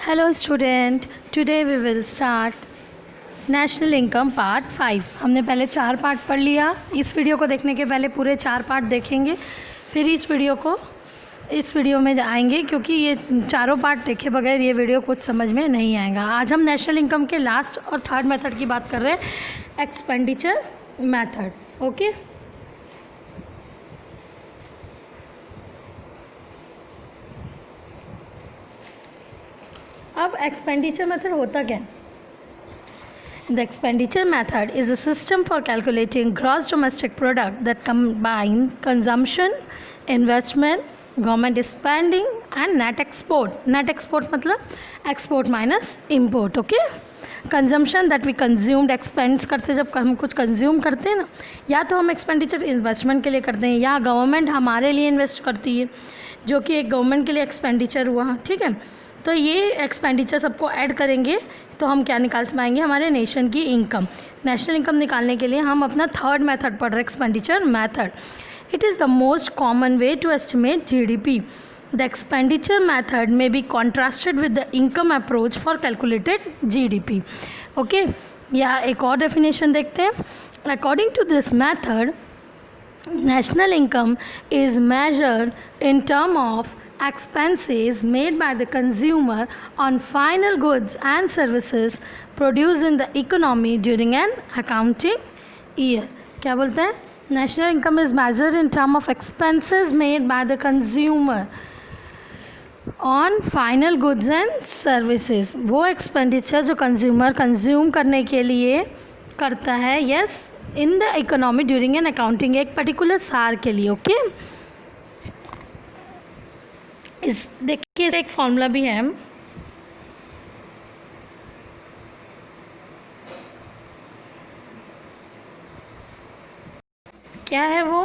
Hello student, today we will start national income part 5। हमने पहले 4 part पढ़ लिया। इस वीडियो को देखने के पहले पूरे 4 पार्ट देखेंगे, फिर इस वीडियो में आएंगे, क्योंकि ये चारों पार्ट देखे बगैर ये वीडियो कुछ समझ में नहीं आएगा। आज हम नेशनल इनकम के लास्ट और थर्ड मेथड की बात कर रहे हैं, एक्सपेंडिचर मेथड। ओके, अब एक्सपेंडिचर मेथड होता क्या है? The expenditure method is a system for calculating gross domestic product that combine consumption, investment, government spending and net export. Net export मतलब export minus import. Okay? Consumption that we consumed, expense करते जब हम कुछ consume करते हैं ना, या तो हम एक्सपेंडिचर इन्वेस्टमेंट के लिए करते हैं या गवर्नमेंट हमारे लिए इन्वेस्ट करती है, जो कि एक गवर्नमेंट के लिए एक्सपेंडिचर हुआ। ठीक है, तो ये एक्सपेंडिचर सबको ऐड करेंगे तो हम क्या निकाल पाएंगे, हमारे नेशन की इनकम। नेशनल इनकम निकालने के लिए हम अपना थर्ड मेथड पढ़ रहे हैं, expenditure method. It is the most common way to estimate GDP. The expenditure method may be contrasted with the income approach for calculated GDP. Okay, या एक और डेफिनेशन देखते हैं। According to this method, national income is measured in terms of expenses made by the consumer on final goods and services produced in the economy during an accounting year. क्या बोलते हैं? National income is measured in terms of expenses made by the consumer on final goods and services. वो expenditure जो consumer consume करने के लिए करता है, yes, in the economy during an accounting, एक पर्टिकुलर साल के लिए। ओके, इस देखिए एक फॉर्मूला भी है, क्या है वो?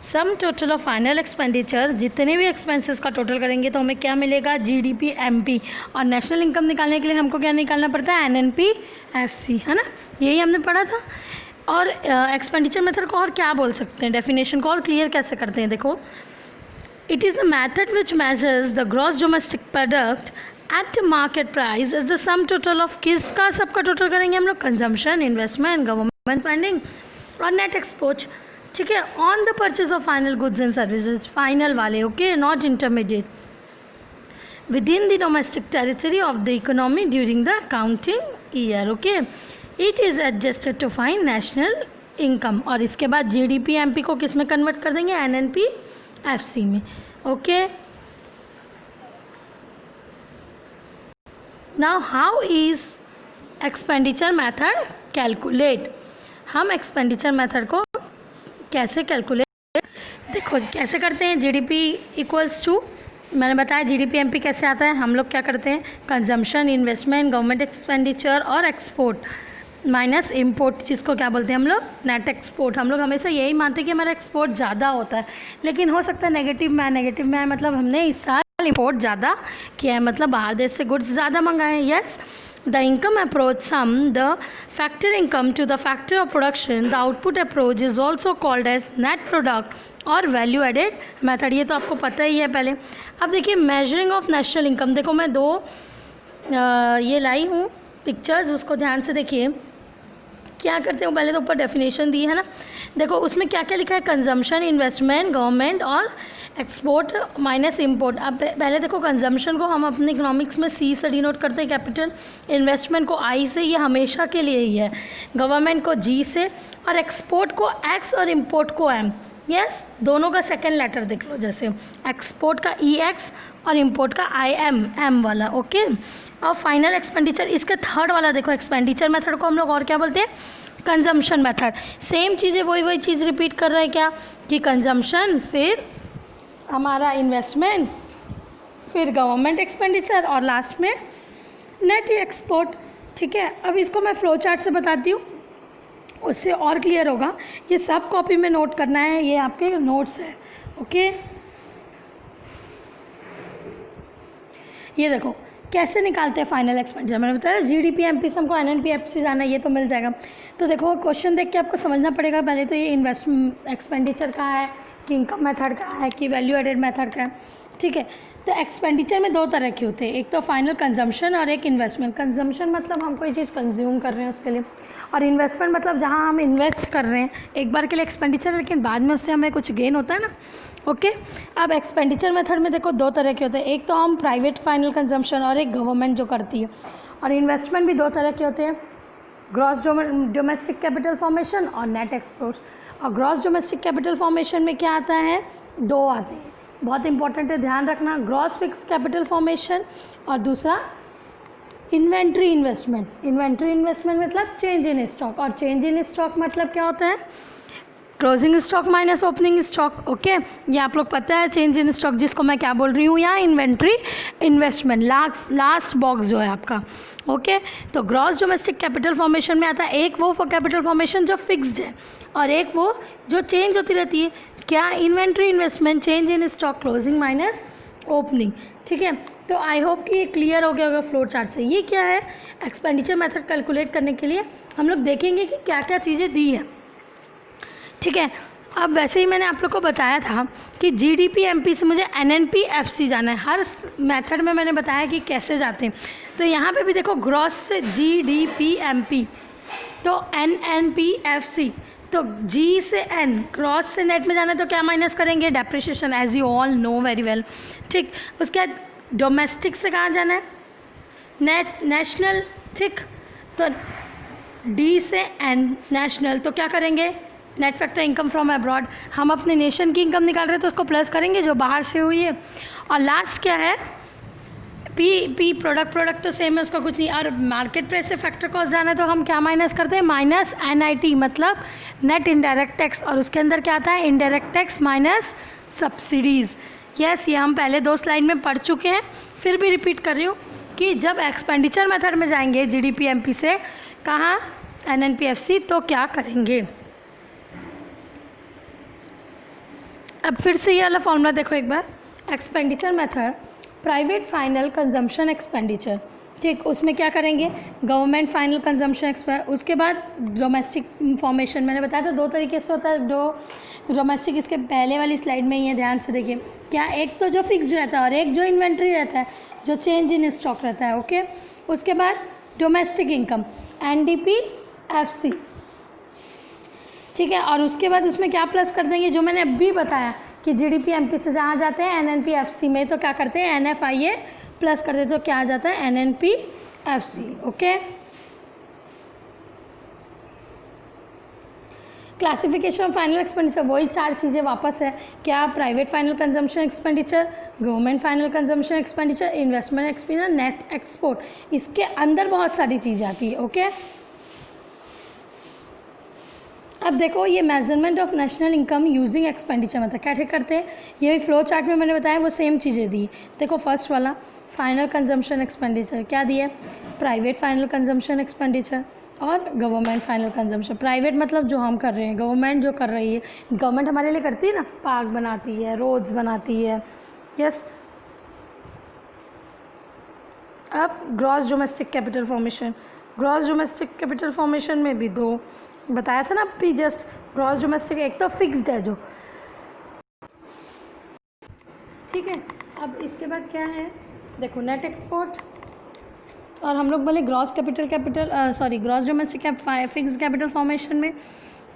सम टोटल ऑफ फाइनल एक्सपेंडिचर, जितने भी एक्सपेंसेस का टोटल करेंगे तो हमें क्या मिलेगा, जीडीपी एमपी। और नेशनल इनकम निकालने के लिए हमको क्या निकालना पड़ता है, एनएनपी एफसी, है ना, यही हमने पढ़ा था। और एक्सपेंडिचर मेथड को और क्या बोल सकते हैं, डेफिनेशन को और क्लियर कैसे करते हैं? देखो, it is the method which measures the gross domestic product at market price is the sum total of, किसका सबका टोटल करेंगे हम लोग, कंजम्पशन, इन्वेस्टमेंट, गवर्नमेंट स्पेंडिंग और नेट एक्सपोर्ट। ठीक है, on the purchase of final goods and services, final वाले, okay, not intermediate, within the domestic territory of the economy during the accounting year. Okay, it is adjusted to find national income. और इसके बाद GDP MP को किस में convert कर देंगे, NNP FC में। Okay, now how is expenditure method calculate? हम एक्सपेंडिचर मेथड को कैसे कैलकुलेट, देखो कैसे करते हैं। जीडीपी इक्वल्स टू, मैंने बताया जीडीपी एमपी कैसे आता है, हम लोग क्या करते हैं, कंजम्पशन, इन्वेस्टमेंट, गवर्नमेंट एक्सपेंडिचर और एक्सपोर्ट माइनस इंपोर्ट, जिसको क्या बोलते हैं हम लोग, नेट एक्सपोर्ट। हम लोग हमेशा यही मानते हैं कि हमारा एक्सपोर्ट ज़्यादा होता है, लेकिन हो सकता है नेगेटिव में है, मतलब हमने इस साल इंपोर्ट ज़्यादा किया है, मतलब बाहर देश से गुड्स ज़्यादा मंगाए हैं। Yes, the income approach sum the factor income to the factor of production. The output approach is also called as net product और वैल्यू एडेड मेथड। ये तो आपको पता ही है पहले। अब देखिए, मेजरिंग ऑफ नेशनल इनकम, देखो मैं दो ये लाई हूँ पिक्चर्स, उसको ध्यान से देखिए। क्या करते हो, पहले तो ऊपर डेफिनेशन दी है ना, देखो उसमें क्या क्या लिखा है, कंजम्पशन, इन्वेस्टमेंट, गवर्नमेंट और एक्सपोर्ट माइनस इंपोर्ट। अब पहले देखो, कंजम्पशन को हम अपने इकोनॉमिक्स में सी से डिनोट करते हैं, कैपिटल, इन्वेस्टमेंट को आई से, ये हमेशा के लिए ही है, गवर्नमेंट को जी से, और एक्सपोर्ट को एक्स और इम्पोर्ट को एम। यस, दोनों का सेकेंड लेटर देख लो, जैसे एक्सपोर्ट का ई एक्स और इम्पोर्ट का आई एम, एम वाला। ओके, और फाइनल एक्सपेंडिचर, इसके थर्ड वाला देखो, एक्सपेंडिचर मेथड को हम लोग और क्या बोलते हैं, कंजम्पशन मेथड। सेम चीज़ें, वही चीज़ रिपीट कर रहा है क्या, कि कंजम्पशन, फिर हमारा इन्वेस्टमेंट, फिर गवर्नमेंट एक्सपेंडिचर और लास्ट में नेट एक्सपोर्ट। ठीक है, अब इसको मैं फ्लो चार्ट से बताती हूँ, उससे और क्लियर होगा। ये सब कॉपी में नोट करना है, ये आपके नोट्स है। ओके, ये देखो कैसे निकालते हैं फाइनल एक्सपेंडिचर। मैंने बताया जीडीपी एमपी से हमको एनएनपी एफसी जाना है, ये तो मिल जाएगा। तो देखो क्वेश्चन देख के आपको समझना पड़ेगा पहले तो, ये एक्सपेंडिचर का है कि इनकम मेथड का है कि वैल्यू एडेड मेथड का है। ठीक है, तो एक्सपेंडिचर में दो तरह के होते हैं, एक तो फाइनल कंजम्पशन और एक इन्वेस्टमेंट। कंजम्पशन मतलब हम कोई चीज़ कंज्यूम कर रहे हैं उसके लिए, और इन्वेस्टमेंट मतलब जहाँ हम इन्वेस्ट कर रहे हैं एक बार के लिए एक्सपेंडिचर, लेकिन बाद में उससे हमें कुछ गेन होता है ना। ओके, अब एक्सपेंडिचर मेथड में देखो दो तरह के होते हैं, एक तो हम प्राइवेट फाइनल कंजम्पशन और एक गवर्नमेंट जो करती है। और इन्वेस्टमेंट भी दो तरह के होते हैं, ग्रॉस डोमेस्टिक कैपिटल फॉर्मेशन और नेट एक्सपोर्ट्स। और ग्रॉस डोमेस्टिक कैपिटल फॉर्मेशन में क्या आता है, दो आते हैं, बहुत इंपॉर्टेंट है, ध्यान रखना। ग्रॉस फिक्स कैपिटल फॉर्मेशन और दूसरा इन्वेंट्री इन्वेस्टमेंट। इन्वेंट्री इन्वेस्टमेंट मतलब चेंज इन स्टॉक, और चेंज इन स्टॉक मतलब क्या होता है, closing stock minus opening stock. Okay, ये आप लोग पता है चेंज इन स्टॉक जिसको मैं क्या बोल रही हूँ यहाँ, इन्वेंट्री इन्वेस्टमेंट, लास्ट बॉक्स जो है आपका। ओके, तो ग्रॉस डोमेस्टिक कैपिटल फॉर्मेशन में आता है एक वो कैपिटल फॉर्मेशन जो फिक्स्ड है, और एक वो जो चेंज होती रहती है, क्या, inventory investment, change in stock, closing minus opening. ठीक है, तो आई होप कि ये क्लियर हो गया होगा फ्लो चार्ट से। ये क्या है, एक्सपेंडिचर मेथड कैलकुलेट करने के लिए हम लोग देखेंगे कि क्या क्या चीज़ें दी है। ठीक है, अब वैसे ही मैंने आप लोग को बताया था कि जीडीपी एमपी से मुझे एनएनपी एफसी जाना है। हर मेथड में मैंने बताया कि कैसे जाते हैं, तो यहाँ पे भी देखो ग्रॉस से जीडीपी एमपी, तो एनएनपी एफसी, तो जी से एन, क्रॉस से नेट में जाना है तो क्या माइनस करेंगे, depreciation, as you all know very well. ठीक, उसके बाद डोमेस्टिक से कहाँ जाना है, नेट नेशनल। ठीक, तो डी से एन नेशनल, तो क्या करेंगे, net factor income from abroad, हम अपने नेशन की इनकम निकाल रहे हैं तो उसको प्लस करेंगे जो बाहर से हुई है। और लास्ट क्या है, पी प्रोडक्ट तो सेम है, उसका कुछ नहीं। और मार्केट प्राइस से फैक्टर कॉस्ट जाना है तो हम क्या माइनस करते हैं, माइनस एनआईटी मतलब नेट इनडायरेक्ट टैक्स, और उसके अंदर क्या आता है, indirect tax minus subsidies. Yes, ये हम पहले दो स्लाइड में पढ़ चुके हैं, फिर भी रिपीट कर रही हूँ कि जब एक्सपेंडिचर मेथड में जाएंगे जीडीपी एमपी से कहाँ, एनएनपीएफसी, तो क्या करेंगे। अब फिर से ये वाला फॉर्मूला देखो एक बार, expenditure method private final consumption expenditure. ठीक, उसमें क्या करेंगे, गवर्नमेंट फाइनल कंजम्पशन, उसके बाद डोमेस्टिक फॉर्मेशन। मैंने बताया था दो तरीके से होता है, दो डोमेस्टिक इसके पहले वाली स्लाइड में ही है, ध्यान से देखिए क्या, एक तो जो फिक्स्ड रहता है और एक जो इन्वेंट्री रहता है, जो चेंज इन स्टॉक रहता है। ओके, उसके बाद डोमेस्टिक इनकम एनडीपी एफसी। ठीक है, और उसके बाद उसमें क्या प्लस कर देंगे, जो मैंने अभी बताया कि जीडीपी एमपी से जहाँ जाते हैं एनएनपीएफसी में, तो क्या करते हैं, एनएफआईए प्लस कर देते, तो क्या आ जाता है, NNPFC. Okay, classification of final expenditure, वही चार चीज़ें वापस है, क्या, private final consumption expenditure, government final consumption expenditure, investment expenditure, net export. इसके अंदर बहुत सारी चीज़ें आती है। ओके, अब देखो ये measurement of national income using expenditure मतलब क्या ठीक करते हैं, ये भी फ्लो चार्ट में मैंने बताया वो सेम चीज़ें दी। देखो फर्स्ट वाला फाइनल कंजम्पशन एक्सपेंडिचर क्या दिया है, प्राइवेट फाइनल कंजम्पशन एक्सपेंडिचर और गवर्नमेंट फाइनल कंजम्पशन। प्राइवेट मतलब जो हम कर रहे हैं, गवर्नमेंट जो कर रही है, गवर्नमेंट हमारे लिए करती है ना, पार्क बनाती है, रोड्स बनाती है। यस, अब gross domestic capital formation, gross domestic capital formation में भी दो बताया था ना अभी जस्ट, ग्रॉस डोमेस्टिक एक तो फिक्स्ड है जो, ठीक है। अब इसके बाद क्या है, देखो नेट एक्सपोर्ट, और हम लोग बोले gross gross domestic fixed capital formation में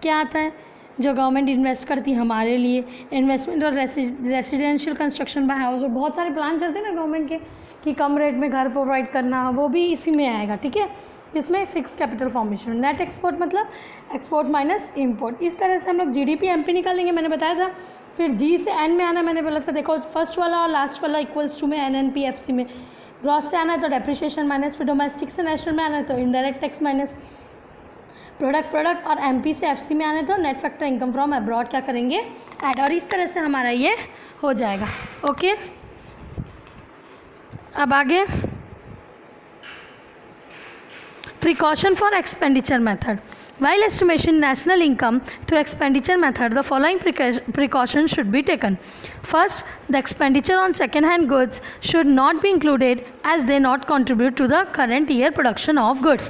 क्या आता है, जो गवर्नमेंट इन्वेस्ट करती है हमारे लिए, इन्वेस्टमेंट और रेसिडेंशियल कंस्ट्रक्शन बाय हाउस, और बहुत सारे प्लान चलते हैं ना गवर्नमेंट के कि कम रेट में घर प्रोवाइड करना, वो भी इसी में आएगा। ठीक है, इसमें fix capital formation. Net export मतलब एक्सपोर्ट माइनस इंपोर्ट। इस तरह से हम लोग जीडीपी एमपी निकालेंगे, मैंने बताया था। फिर जी से एन में आना, मैंने बोला था देखो फर्स्ट वाला और लास्ट वाला इक्वल्स टू में एनएनपीएफसी में ग्रॉस से आना है तो डेप्रिसिएशन माइनस, फिर डोमेस्टिक से नेशनल में आना है तो इनडायरेक्ट टैक्स माइनस, प्रोडक्ट और एमपी से एफसी में आने तो net factor income from abroad क्या करेंगे, ऐड, और इस तरह से हमारा ये हो जाएगा। ओके, अब आगे Precaution for expenditure method. While estimation national income through expenditure method, the following precautions should be taken. First, the expenditure on second-hand goods should not be included as they not contribute to the current year production of goods.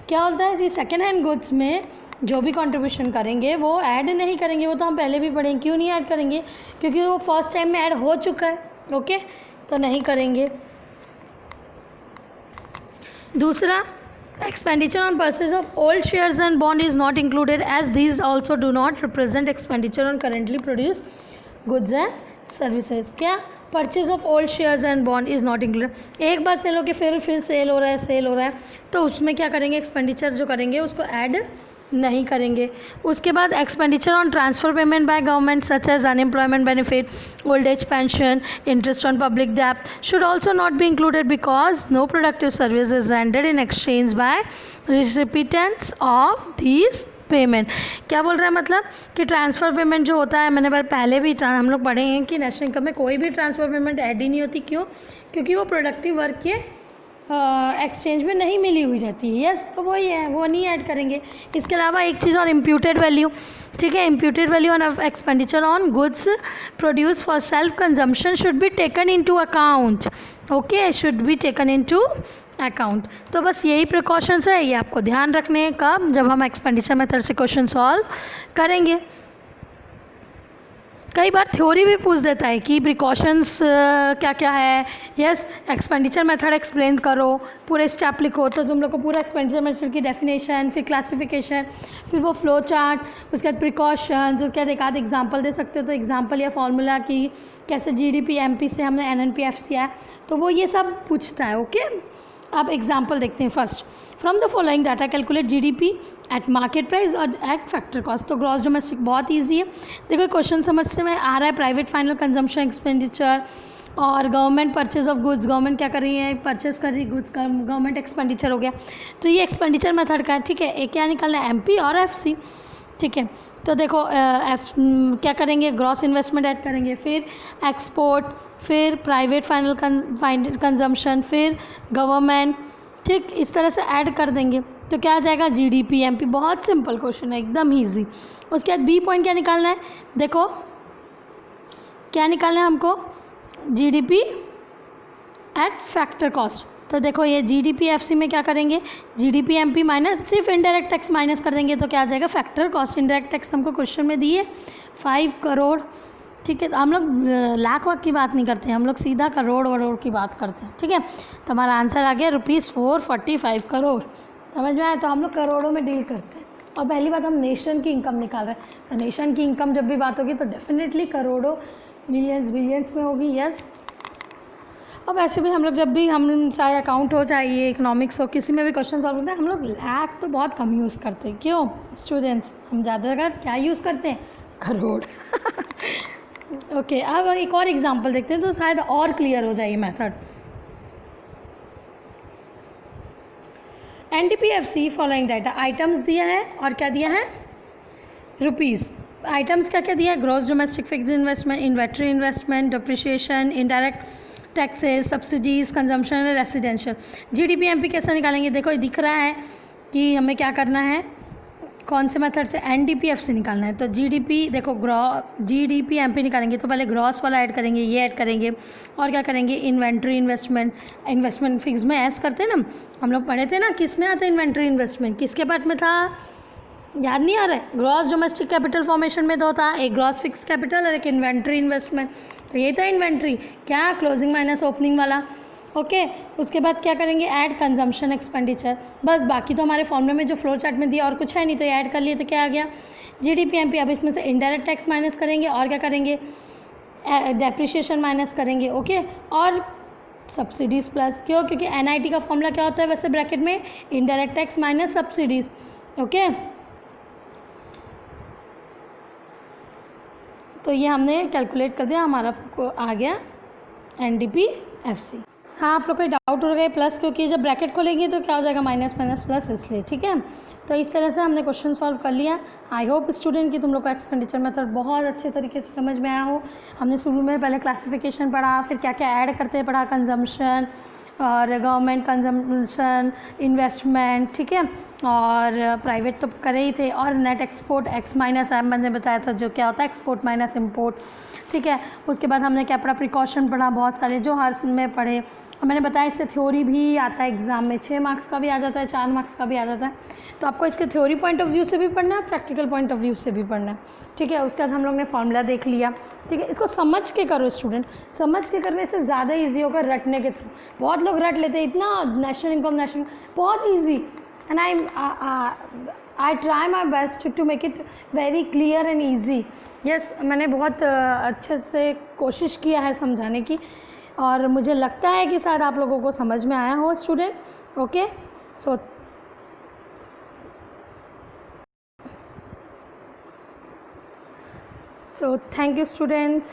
क्या होता है, इस second hand goods में जो भी contribution करेंगे वो add नहीं करेंगे, वो तो हम पहले भी पढ़ेंगे। क्यों नहीं ऐड करेंगे, क्योंकि वो फर्स्ट टाइम में ऐड हो चुका है। ओके, तो नहीं करेंगे। दूसरा, expenditure on purchase of old shares and bond is not included as these also do not represent expenditure on currently produced goods and services। क्या? Purchase of old shares and bond is not included. एक बार cell हो के फिर cell हो रहा है तो उसमें क्या करेंगे, एक्सपेंडिचर जो करेंगे उसको ऐड नहीं करेंगे। उसके बाद expenditure on transfer payment by government such as unemployment benefit, old age pension, interest on public डेब्ट should also not be included because no productive service is rendered in exchange by recipients of these payment. क्या बोल रहा है, मतलब कि transfer payment जो होता है, मैंने पहले भी हम लोग पढ़े हैं कि नेशनल इनकम में कोई भी ट्रांसफ़र पेमेंट ऐड ही नहीं होती। क्यों? क्योंकि वो प्रोडक्टिव वर्क के एक्सचेंज में नहीं मिली हुई रहती है। यस, तो वही है, वो नहीं ऐड करेंगे। इसके अलावा एक चीज़ और, इम्प्यूटेड वैल्यू, ठीक है, imputed value on expenditure on goods produce for self consumption should be taken into account. Okay, should be taken into account. तो बस यही प्रिकॉशंस है, ये आपको ध्यान रखने का जब हम एक्सपेंडिचर मेथड से क्वेश्चन सॉल्व करेंगे। कई बार थ्योरी भी पूछ देता है कि प्रिकॉशंस क्या क्या है। यस, एक्सपेंडिचर मेथड एक्सप्लेन करो, पूरे स्टेप लिखो, तो तुम लोग को पूरा एक्सपेंडिचर मेथड की डेफिनेशन, फिर क्लासिफिकेशन, फिर वो फ्लो चार्ट, उसके बाद प्रिकॉशंस, उसके बाद एक आध एग्जाम्पल दे सकते हो तो एग्जाम्पल या फॉर्मूला की कैसे GDP MP से हमने NNP FC आया, तो वो ये सब पूछता है। ओके, अब एग्जाम्पल देखते हैं। First, from the following data calculate GDP eight market price और एट फैक्टर कॉस्ट। तो ग्रॉस डोमेस्टिक बहुत ईजी है। देखो क्वेश्चन समझ से में आ रहा है, प्राइवेट फाइनल कंजम्पशन एक्सपेंडिचर और government purchase of goods, government क्या कर रही है, परचेज कर रही है गुड्स का, गवर्नमेंट एक्सपेंडिचर हो गया। तो ये एक्सपेंडिचर मेथड का है, ठीक है। क्या निकालना है, MP और FC, ठीक है। तो देखो क्या करेंगे, ग्रॉस इन्वेस्टमेंट ऐड करेंगे, फिर एक्सपोर्ट, फिर प्राइवेट फाइनल कंजम्पशन, फिर गवर्नमेंट, ठीक, इस तरह से ऐड कर देंगे तो क्या आ जाएगा, GDP MP। बहुत सिंपल क्वेश्चन है, एकदम ईजी। उसके बाद B पॉइंट क्या निकालना है, देखो क्या निकालना है हमको, GDP एट फैक्टर कॉस्ट। तो देखो ये GDP FC में क्या करेंगे, GDP MP माइनस, सिर्फ इनडायरेक्ट टैक्स माइनस कर देंगे तो क्या आ जाएगा, फैक्टर कॉस्ट। इनडायरेक्ट टैक्स हमको क्वेश्चन में दिए 5 करोड़, ठीक है। तो हम लोग लाख वाख की बात नहीं करते हैं, हम लोग सीधा करोड़ वरोड़ की बात करते हैं, ठीक है। तो हमारा आंसर आ गया ₹445 करोड़। समझ में आया? तो हम लोग करोड़ों में डील करते हैं। और पहली बात, हम नेशन की इनकम निकाल रहे हैं, तो नेशन की इनकम जब भी बात होगी तो डेफिनेटली करोड़ों, मिलियंस, बिलियंस में होगी। यस, और वैसे भी हम लोग जब भी हम चाहे अकाउंट हो, चाहे ये इकोनॉमिक्स हो, किसी में भी क्वेश्चन सॉल्व करते हैं, हम लोग लाख तो बहुत कम यूज़ करते हैं। क्यों स्टूडेंट्स, हम ज़्यादातर क्या यूज़ करते हैं, करोड़। ओके, अब एक और एग्जांपल देखते हैं तो शायद और क्लियर हो जाए ये method. NDP FC following data, items दिया है और क्या दिया है, रुपीज़। आइटम्स क्या क्या दिया है, gross domestic fixed investment, inventory investment, depreciation, indirect taxes, subsidies, consumption, residential. GDP MP कैसे निकालेंगे, देखो ये दिख रहा है कि हमें क्या करना है, कौन से मेथड से, NDP FC निकालना है। तो GDP देखो, GDP MP निकालेंगे तो पहले ग्रॉस वाला ऐड करेंगे, ये ऐड करेंगे और क्या करेंगे, इन्वेंट्री इन्वेस्टमेंट। इन्वेस्टमेंट फिक्स में ऐड करते हैं ना, हम लोग पढ़े थे ना, किस में आता है इन्वेंट्री इन्वेस्टमेंट, किसके पार्ट में था, याद नहीं आ रहा है। ग्रॉस डोमेस्टिक कैपिटल फॉर्मेशन में दो था, एक ग्रॉस फिक्स कैपिटल और एक इन्वेंट्री इन्वेस्टमेंट। तो ये था इन्वेंट्री, क्या, क्लोजिंग माइनस ओपनिंग वाला। ओके, उसके बाद क्या करेंगे, ऐड कंजम्पशन एक्सपेंडिचर। बस, बाकी तो हमारे फॉर्मूले में जो फ्लो चार्ट में दिया और कुछ है नहीं, तो ये ऐड कर लिए तो क्या आ गया, GDP MP। अब इसमें से इनडायरेक्ट टैक्स माइनस करेंगे और क्या करेंगे, डेप्रिशिएशन माइनस करेंगे। ओके, और सब्सिडीज़ प्लस, क्यों, क्योंकि NIT का फॉर्मूला क्या होता है वैसे ब्रैकेट में, indirect tax minus subsidies. Okay, तो ये हमने कैलकुलेट कर दिया, हमारा आ गया NDP FC। हाँ, आप लोग कोई डाउट हो गए, प्लस क्योंकि जब ब्रैकेट खोलेंगे तो क्या हो जाएगा, माइनस माइनस प्लस, इसलिए, ठीक है। तो इस तरह से हमने क्वेश्चन सॉल्व कर लिया। आई होप स्टूडेंट कि तुम लोग को एक्सपेंडिचर मेथड बहुत अच्छे तरीके से समझ में आया हो। हमने शुरू में पहले क्लासिफिकेशन पढ़ा, फिर क्या क्या ऐड करते हैं पढ़ा, कंजम्पशन और गवर्नमेंट कंजम्पशन, इन्वेस्टमेंट, ठीक है, और प्राइवेट तो करे ही थे, और net export X minus M मैंने बताया था जो क्या होता है, एक्सपोर्ट माइनस इम्पोर्ट, ठीक है। उसके बाद हमने क्या पढ़ा, प्रिकॉशन पढ़ा, बहुत सारे जो हर में पढ़े, और मैंने बताया इससे थ्योरी भी आता है एग्ज़ाम में, 6 मार्क्स का भी आ जाता है, 4 मार्क्स का भी आ जाता है। तो आपको इसके थ्योरी पॉइंट ऑफ व्यू से भी पढ़ना है, प्रैक्टिकल पॉइंट ऑफ व्यू से भी पढ़ना है, ठीक है। उसके बाद हम लोग ने फॉर्मूला देख लिया, ठीक है। इसको समझ के करो स्टूडेंट, समझ के करने से ज़्यादा ईजी होगा रटने के थ्रू। बहुत लोग रट लेते हैं इतना, नेशनल इनकम बहुत easy, and I try my best to make it very clear and easy. Yes, मैंने बहुत अच्छे से कोशिश किया है समझाने की, और मुझे लगता है कि शायद आप लोगों को समझ में आया हो student. Okay, so thank you students।